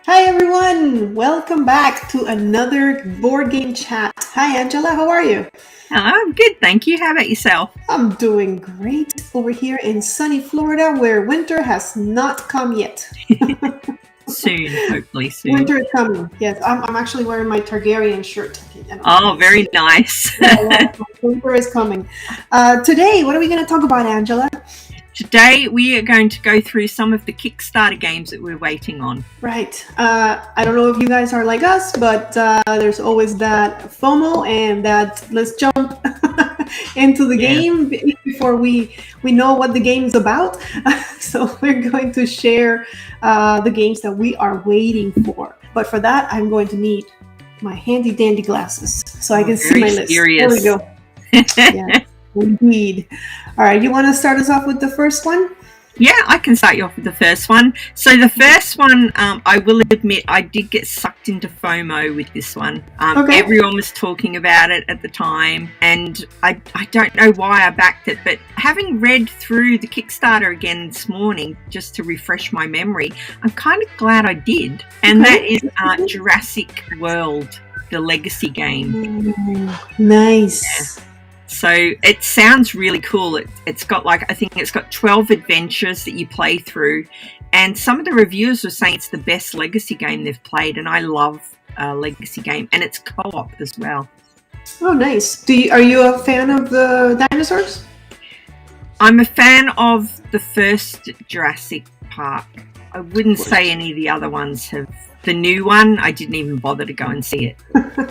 Hi everyone, welcome back to another board game chat. Hi Angela, how are you? I'm good, thank you. How about yourself? I'm doing great over here in sunny Florida where winter has not come yet. Soon, hopefully soon. Winter is coming, yes. I'm actually wearing my Targaryen shirt. Oh, very nice. Yeah, winter is coming. Today, what are we going to talk about, Angela? Today we are going to go through some of the Kickstarter games that we're waiting on. Right. I don't know if you guys are like us, but there's always that FOMO and that let's jump into the game before we know what the game is about. So we're going to share the games that we are waiting for. But for that, I'm going to need my handy dandy glasses so I can see my list. There we go. Yeah. Indeed. All right, you want to start us off with the first one? Yeah, I can start you off with the first one. So the first one, I will admit, I did get sucked into FOMO with this one. Okay. Everyone was talking about it at the time, and I don't know why I backed it, but having read through the Kickstarter again this morning, just to refresh my memory, I'm kind of glad I did. And that is Jurassic World, the Legacy game. Nice. Yeah. So it sounds really cool. It's got I think it's got 12 adventures that you play through. And some of the reviewers were saying it's the best Legacy game they've played. And I love a Legacy game. And it's co-op as well. Oh, nice. Are you a fan of the dinosaurs? I'm a fan of the first Jurassic Park. I wouldn't say any of the other ones have. The new one, I didn't even bother to go and see it.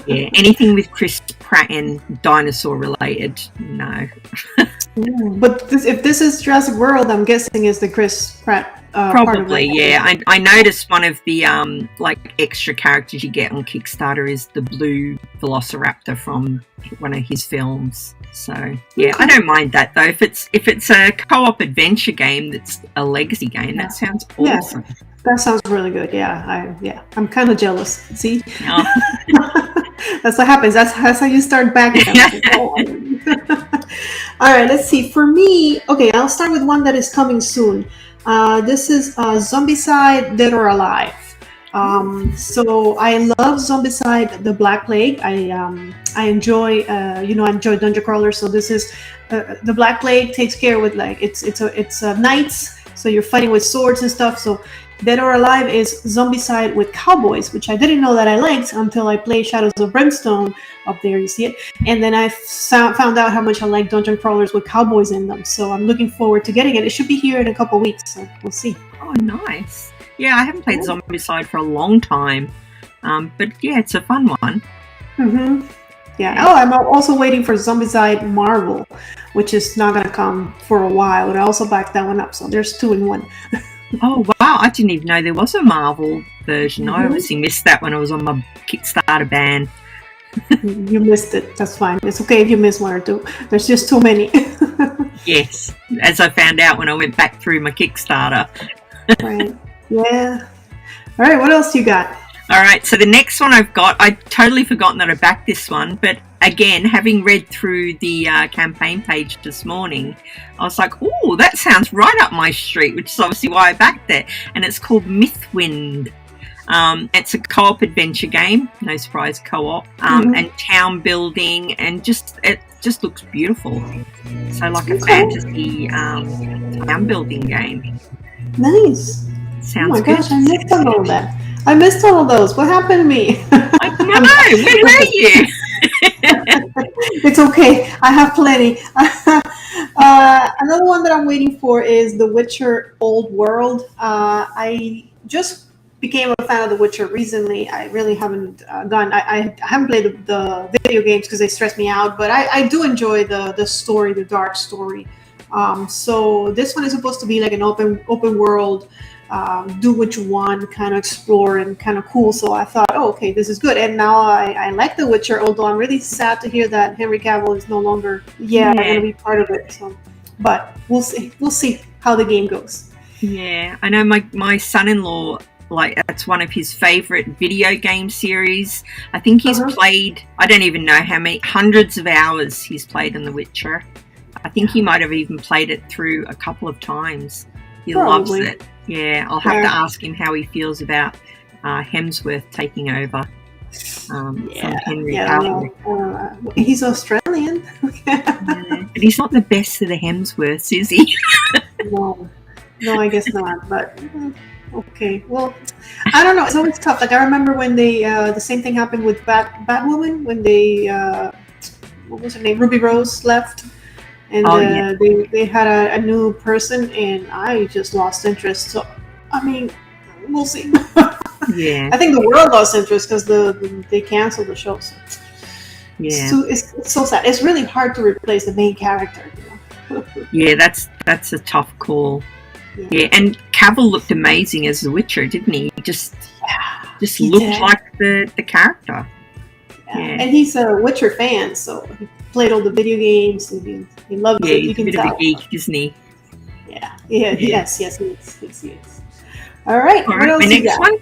Yeah, anything with Chris Pratt and dinosaur related, no. But if this is Jurassic World, I'm guessing is the Chris Pratt probably part of it. Yeah. I noticed one of the extra characters you get on Kickstarter is the blue Velociraptor from one of his films. So yeah, I don't mind that though. If it's a co-op adventure game that's a Legacy game, that sounds awesome. Yeah. That sounds really good. Yeah, I'm kind of jealous. See, that's what happens. That's how you start backing. All right, let's see. For me, okay, I'll start with one that is coming soon. This is Zombicide: Dead or Alive. So I love Zombicide: The Black Plague. I enjoy I enjoy dungeon crawlers. So this is the Black Plague takes care with it's knights. So you're fighting with swords and stuff. So Dead or Alive is Zombicide with cowboys, which I didn't know that I liked until I played Shadows of Brimstone. Up there, you see it. And then I found out how much I like dungeon crawlers with cowboys in them. So I'm looking forward to getting it. It should be here in a couple weeks, so we'll see. Oh, nice. Yeah, I haven't played Zombicide for a long time. But yeah, it's a fun one. Mm-hmm. Yeah. Oh, I'm also waiting for Zombicide Marvel, which is not going to come for a while. But I also backed that one up. So there's 2 in 1. Oh, wow. I didn't even know there was a Marvel version. I obviously missed that when I was on my Kickstarter ban. You missed it. That's fine. It's okay if you miss 1 or 2. There's just too many. Yes. As I found out when I went back through my Kickstarter. Right. Yeah. All right. What else you got? All right. So the next one I've got, I'd totally forgotten that I backed this one. But again, having read through the campaign page this morning, I was like, oh, that sounds right up my street, which is obviously why I backed it. And it's called Mythwind. It's a co-op adventure game, no surprise, co-op, and town building, and it just looks beautiful. So like a fantasy town building game. Nice. Sounds good. Gosh, I missed all of that. I missed all of those. What happened to me? I know. Where were you? It's okay. I have plenty. Another one that I'm waiting for is The Witcher Old World. I just became a fan of The Witcher recently. I really haven't I haven't played the video games because they stress me out, but I do enjoy the story, the dark story. So this one is supposed to be like an open world, do what you want, kind of explore and kind of cool. So I thought, oh, okay, this is good. And now I like The Witcher, although I'm really sad to hear that Henry Cavill is no longer going to be part of it. So, but we'll see how the game goes. Yeah, I know my son-in-law, that's one of his favorite video game series. I think he's played, I don't even know how many, hundreds of hours he's played in The Witcher. I think he might have even played it through a couple of times. He loves it. Yeah, I'll have to ask him how he feels about Hemsworth taking over from Henry yeah, Cavill. He's Australian. But he's not the best of the Hemsworths, is he? No, I guess not. But okay, well, I don't know. It's always tough. Like I remember when they the same thing happened with Batwoman when they what was her name, Ruby Rose left, and they had a new person, and I just lost interest. So I mean, we'll see. Yeah, I think the world lost interest because they canceled the show. So. Yeah, it's so sad. It's really hard to replace the main character. You know? Yeah, that's a tough call. Yeah, and Cavill looked amazing as the Witcher, didn't he? He just looked like the character. Yeah. And he's a Witcher fan, so he played all the video games and he loves it. He's a bit of a geek, isn't he? Yeah. Yes, he is. All right, what else my you next got? one?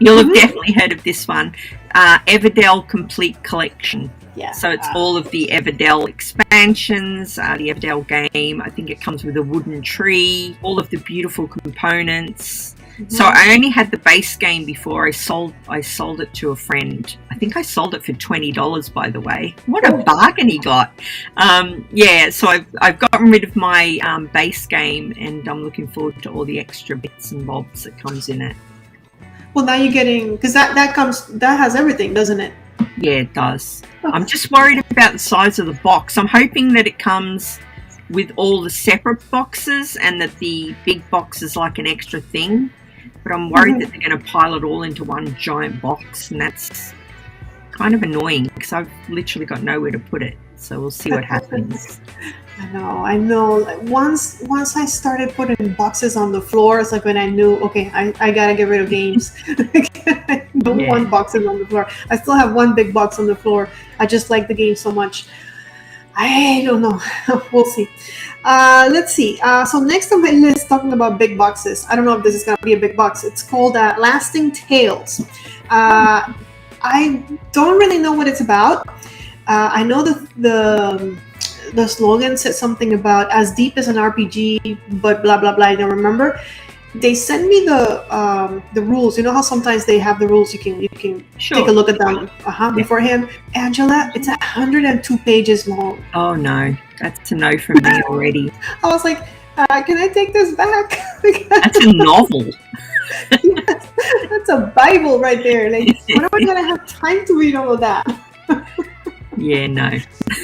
You'll have definitely heard of this one. Everdell Complete Collection. Yeah. So it's all of the Everdell expansions, the Everdell game. I think it comes with a wooden tree, all of the beautiful components. So I only had the base game before. I sold it to a friend. I think I sold it for $20, by the way. What a bargain he got. So I've gotten rid of my base game, and I'm looking forward to all the extra bits and bobs that comes in it. Well, now you're getting, because that has everything, doesn't it? Yeah, it does. I'm just worried about the size of the box. I'm hoping that it comes with all the separate boxes and that the big box is like an extra thing. But I'm worried that they're going to pile it all into one giant box, and that's kind of annoying because I've literally got nowhere to put it. So we'll see what happens. I know. Once I started putting boxes on the floor, it's like when I knew, okay, I gotta get rid of games. I don't want boxes on the floor. I still have one big box on the floor. I just like the game so much. I don't know. We'll see. Let's see. So next on my list, talking about big boxes. I don't know if this is gonna be a big box. It's called Lasting Tales. I don't really know what it's about. I know the slogan said something about as deep as an RPG, but blah blah blah. I don't remember. They sent me the rules. You know how sometimes they have the rules. You can take a look at them beforehand. Angela, it's 102 pages long. Oh no, that's a no from me already. I was like, can I take this back? That's a novel. Yes, that's a Bible right there. Like, when am I gonna have time to read all of that? Yeah, no.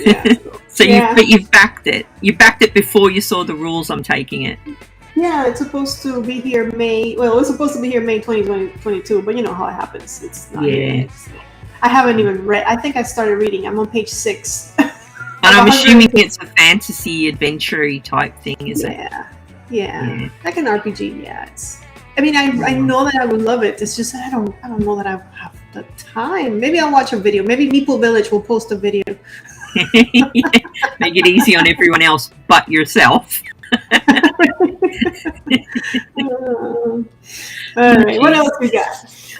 Yeah. So you've backed it. You backed it before you saw the rules. I'm taking it. Yeah, it's supposed to be here May. Well, it was supposed to be here May 2022, but you know how it happens. It's not. Yeah. I haven't even read. I think I started reading. I'm on page 6. And I'm assuming it's a fantasy adventure-y type thing, is it? Yeah. Like an RPG. Yeah. I mean, I know that I would love it. It's just that I don't know that I have the time. Maybe I'll watch a video. Maybe Meeple Village will post a video. Make it easy on everyone else but yourself. All right, what else we got?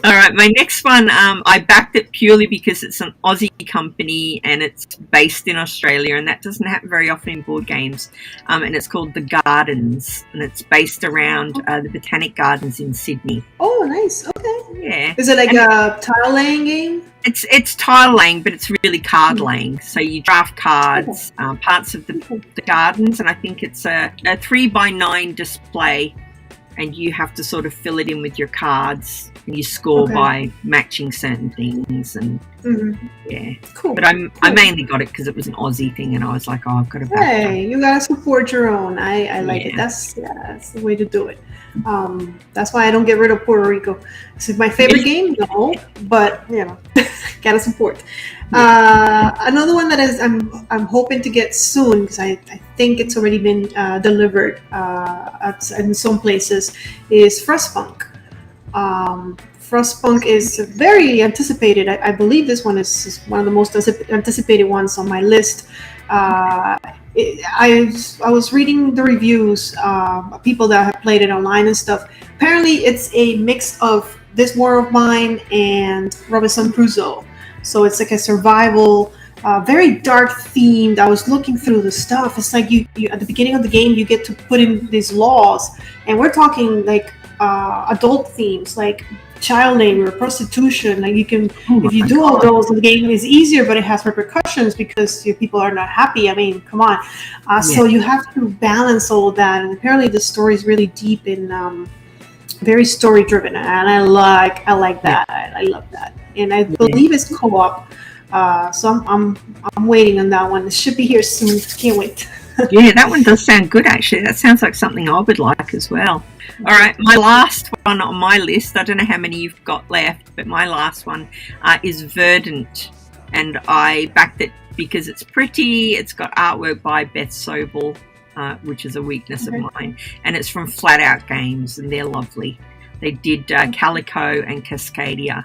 All right, my next one, I backed it purely because it's an Aussie company and it's based in Australia, and that doesn't happen very often in board games. And it's called The Gardens, and it's based around the Botanic Gardens in Sydney. Oh, nice. Okay. Yeah. Is it like a tile laying game? It's tile laying, but it's really card laying. So you draft cards, parts of the gardens, and I think it's a 3x9 display, and you have to sort of fill it in with your cards, and you score by matching certain things. And cool. But I mainly got it because it was an Aussie thing, and I was like, oh, I've got to back it. Hey, you gotta support your own. I like it. That's the way to do it. That's why I don't get rid of Puerto Rico. Is it my favorite game? No, but you know, gotta support. Another one that is I'm hoping to get soon because I think it's already been delivered in some places is Frostpunk. Frostpunk is very anticipated. I believe this one is one of the most anticipated ones on my list. I was reading the reviews, people that have played it online and stuff. Apparently, it's a mix of This War of Mine and Robinson Crusoe. So it's like a survival, very dark themed. I was looking through the stuff. It's like you at the beginning of the game, you get to put in these laws, and we're talking like adult themes, like child labor, prostitution. Like you can, Oh if you my do all God. those, the game is easier, but it has repercussions because your people are not happy. I mean, come on. So you have to balance all of that. And apparently, the story is really deep and very story driven, and I like that. I love that, and I believe it's co-op. So I'm waiting on that one. It should be here soon. Can't wait. Yeah, that one does sound good, actually. That sounds like something I would like as well. All right, my last one on my list, I don't know how many you've got left, but my last one is Verdant. And I backed it because it's pretty. It's got artwork by Beth Sobel, which is a weakness of mine. And it's from Flat Out Games, and they're lovely. They did Calico and Cascadia.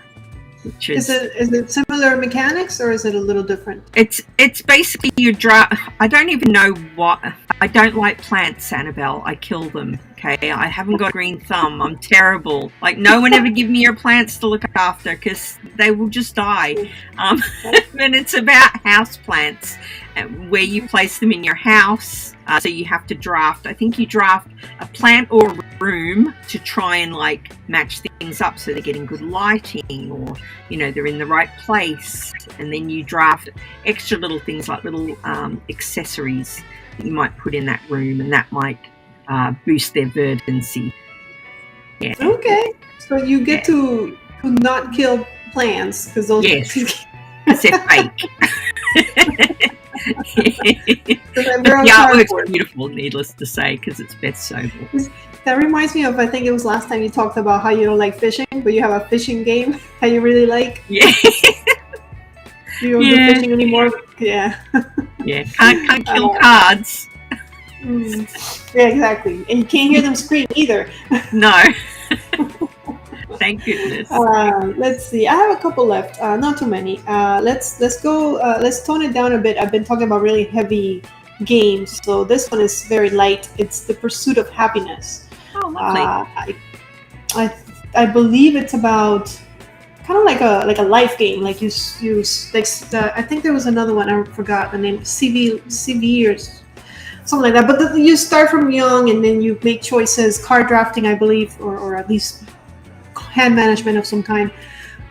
Which is it similar mechanics, or is it a little different? It's basically you draw. I don't even know what. I don't like plants, Annabelle. I kill them. Okay, I haven't got a green thumb. I'm terrible. Like, no one ever give me your plants to look after because they will just die. And it's about house plants, where you place them in your house. So you have to draft. I think you draft a plant or a room to try and like match things up so they're getting good lighting, or they're in the right place. And then you draft extra little things like little accessories that you might put in that room, and that might boost their verdancy. Yeah. Okay, so you get to not kill plants because those. Yes, because they're fake. The artwork's beautiful, needless to say, because it's Beth Sobel. That reminds me of, I think it was last time you talked about how you don't like fishing, but you have a fishing game that you really like. Yeah. You don't do fishing anymore? Yeah. Yeah, can't kill cards. Yeah, exactly. And you can't hear them scream either. No. Thank goodness. Let's see. I have a couple left. Not too many. Let's go. Let's tone it down a bit. I've been talking about really heavy games, so this one is very light. It's The Pursuit of Happiness. Oh, lovely. I believe it's about kind of like a life game. Like you like I think there was another one. I forgot the name. CV or something like that. But you start from young, and then you make choices. Card drafting, I believe, or at least hand management of some kind,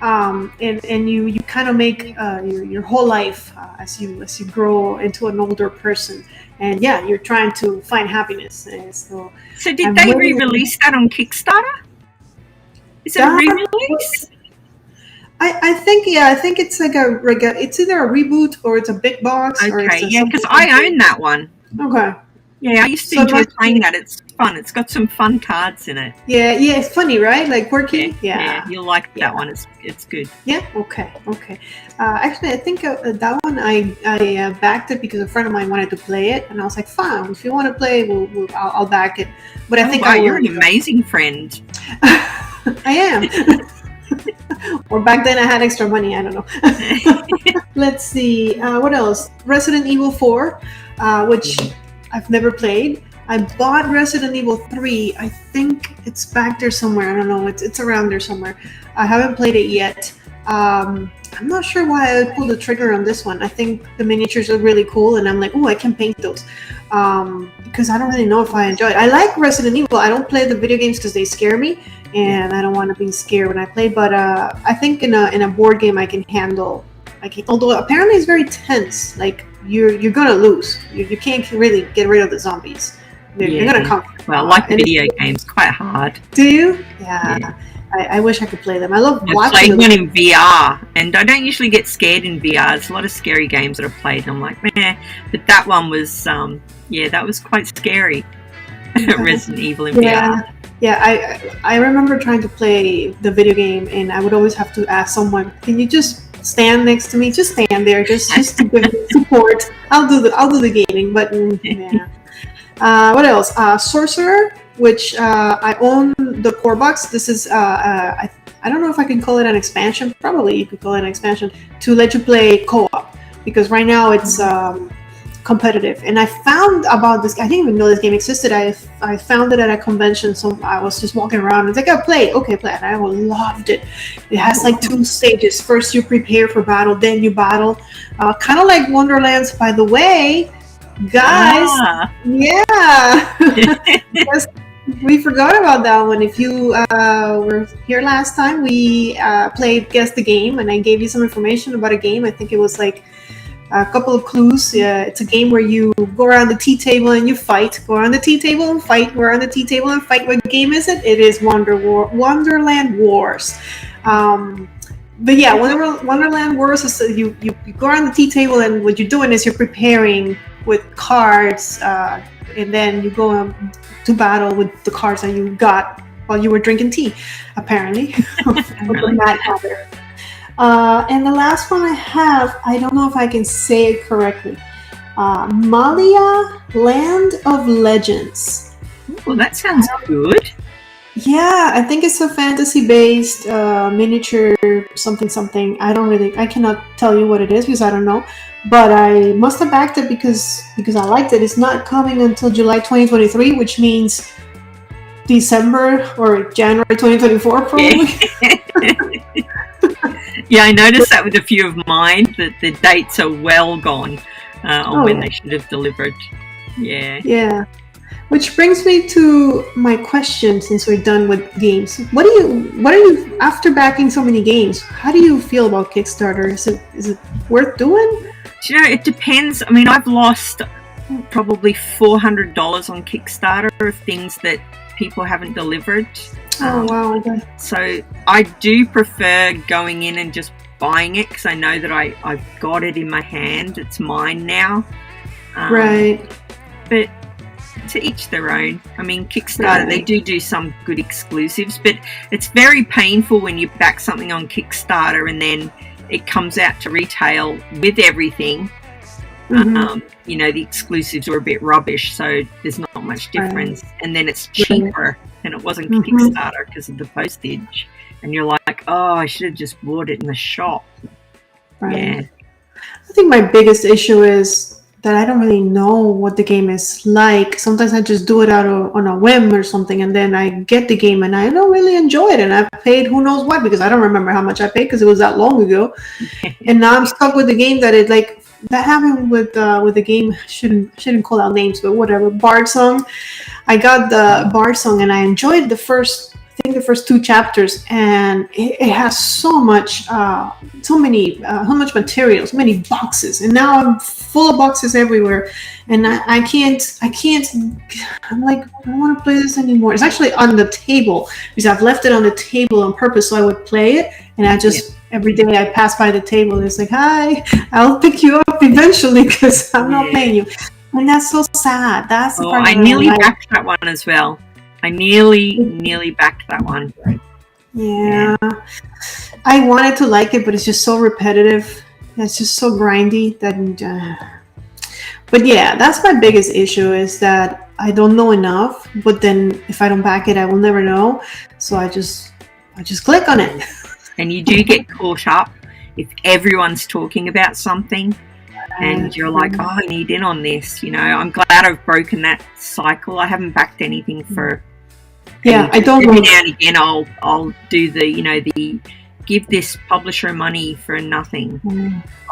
and you kind of make your whole life as you grow into an older person, and you're trying to find happiness. So did they re-release that on Kickstarter? Is it a re-release? I think it's like it's either a reboot or it's a big box. Okay, because I own that one. Okay. Yeah, I used to enjoy playing that. It's fun. It's got some fun cards in it. Yeah, it's funny, right? Like quirky. Yeah, you'll like that one. It's good. Yeah. Okay. Actually, I think that one I backed it because a friend of mine wanted to play it, and I was like, "Fine, if you want to play, I'll back it." But I think you're an amazing friend. I am. Or back then I had extra money. I don't know. Let's see. What else? Resident Evil 4, which I've never played. I bought Resident Evil 3. I think it's back there somewhere. I don't know. It's around there somewhere. I haven't played it yet. I'm not sure why I pulled the trigger on this one. I think the miniatures are really cool, and I'm like, oh, I can paint those. Because I don't really know if I enjoy it. I like Resident Evil. I don't play the video games because they scare me, and I don't want to be scared when I play. But I think in a board game I can handle. Although apparently it's very tense. Like you're gonna lose. You can't really get rid of the zombies. You're gonna come. Well, like video games, quite hard. Do you? Yeah. I wish I could play them. I love watching them. I played one in VR, and I don't usually get scared in VR. There's a lot of scary games that I've played, and I'm like, meh. But that one was, that was quite scary. Resident Evil in VR. Yeah, I remember trying to play the video game, and I would always have to ask someone, "Can you just stand next to me? Just stand there, just to give me support. I'll do the gaming." But what else? Sorcerer, which I own the core box. This is I don't know if I can call it an expansion. Probably you could call it an expansion to let you play co-op, because right now it's competitive. And I found about this. I didn't even know this game existed. I found it at a convention. So I was just walking around. And it's like, play. And I loved it. It has like 2 stages. First, you prepare for battle. Then you battle. Kind of like Wonderlands, by the way. Guys, We forgot about that one. If you were here last time, we played Guess the Game, and I gave you some information about a game. I think it was like a couple of clues. It's a game where you go around the tea table and you fight. Go around the tea table and fight. Go around the tea table and fight. What game is it? It is Wonderland Wars. But yeah, Wonderland Wars is you go around the tea table, and what you're doing is you're preparing with cards, and then you go to battle with the cards that you got while you were drinking tea, apparently. And the last one I have, I don't know if I can say it correctly. Malia, Land of Legends. Well, that sounds good. Yeah, I think it's a fantasy-based miniature something. I cannot tell you what it is because I don't know. But I must have backed it because I liked it. It's not coming until July 2023, which means December or January 2024, probably. Yeah, I noticed that with a few of mine, that the dates are well gone on when they should have delivered. Yeah. Yeah. Which brings me to my question, since we're done with games. What are you after backing so many games? How do you feel about Kickstarter? Is it worth doing? Do you know, it depends. I mean, I've lost probably $400 on Kickstarter of things that people haven't delivered. Oh wow! Okay. So I do prefer going in and just buying it because I know that I've got it in my hand. It's mine now. Right. But to each their own. I mean, Kickstarter, they do some good exclusives, but it's very painful when you back something on Kickstarter and then it comes out to retail with everything. You know, the exclusives are a bit rubbish, so there's not much difference. And then it's cheaper than it was on Kickstarter because of the postage. And you're like, oh, I should have just bought it in the shop. Yeah. I think my biggest issue is that I don't really know what the game is like. Sometimes I just do it on a whim or something, and then I get the game and I don't really enjoy it, and I've paid who knows what because I don't remember how much I paid because it was that long ago. And now I'm stuck with the game that happened with the game. Shouldn't call out names, but whatever. Bard Song. I got the Bard Song and I enjoyed the first 2 chapters, and it has so much material, so many boxes, and now I'm full of boxes everywhere, and I can't. I'm like, I don't want to play this anymore. It's actually on the table because I've left it on the table on purpose so I would play it, and I just every day I pass by the table, it's like, hi, I'll pick you up eventually because I'm not paying you, and that's so sad. That's the part I nearly backed that one as well. I nearly backed that one. Yeah. I wanted to like it, but it's just so repetitive. It's just so grindy that. But yeah, that's my biggest issue is that I don't know enough. But then if I don't back it, I will never know. So I just click on it. And you do get caught up if everyone's talking about something. And you're like, oh, I need in on this. You know, I'm glad I've broken that cycle. I haven't backed anything for. Yeah, I don't. Every now and again, I'll do the give this publisher money for nothing.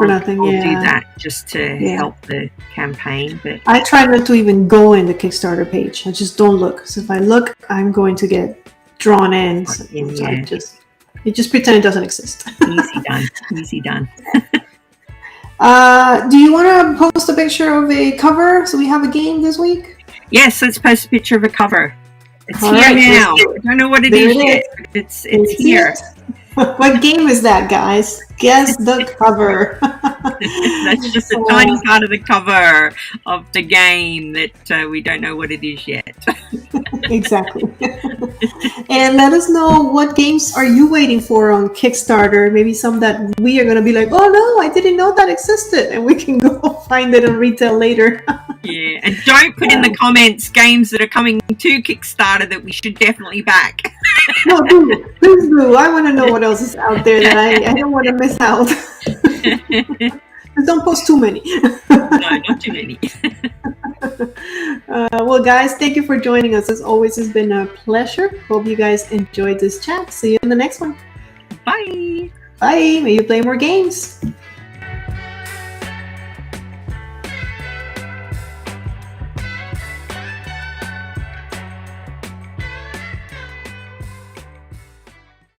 I'll do that just to help the campaign. But I try not to even go in the Kickstarter page. I just don't look. So if I look, I'm going to get drawn in. So I just pretend it doesn't exist. Easy done. Do you want to post a picture of a cover so we have a game this week? Yes, let's post a picture of a cover. It's here now. I don't know what it is yet, but it's here. What game is that, guys? Guess the cover. That's just a tiny part of the cover of the game that we don't know what it is yet. Exactly. And let us know what games are you waiting for on Kickstarter. Maybe some that we are going to be like, oh no, I didn't know that existed. And we can go find it on retail later. Yeah, and don't put in the comments games that are coming to Kickstarter that we should definitely back. No, please do. I want to know what else is out there that I don't want to miss out. Don't post too many. No, not too many. Well, guys, thank you for joining us. As always, it's been a pleasure. Hope you guys enjoyed this chat. See you in the next one. Bye. Bye. May you play more games.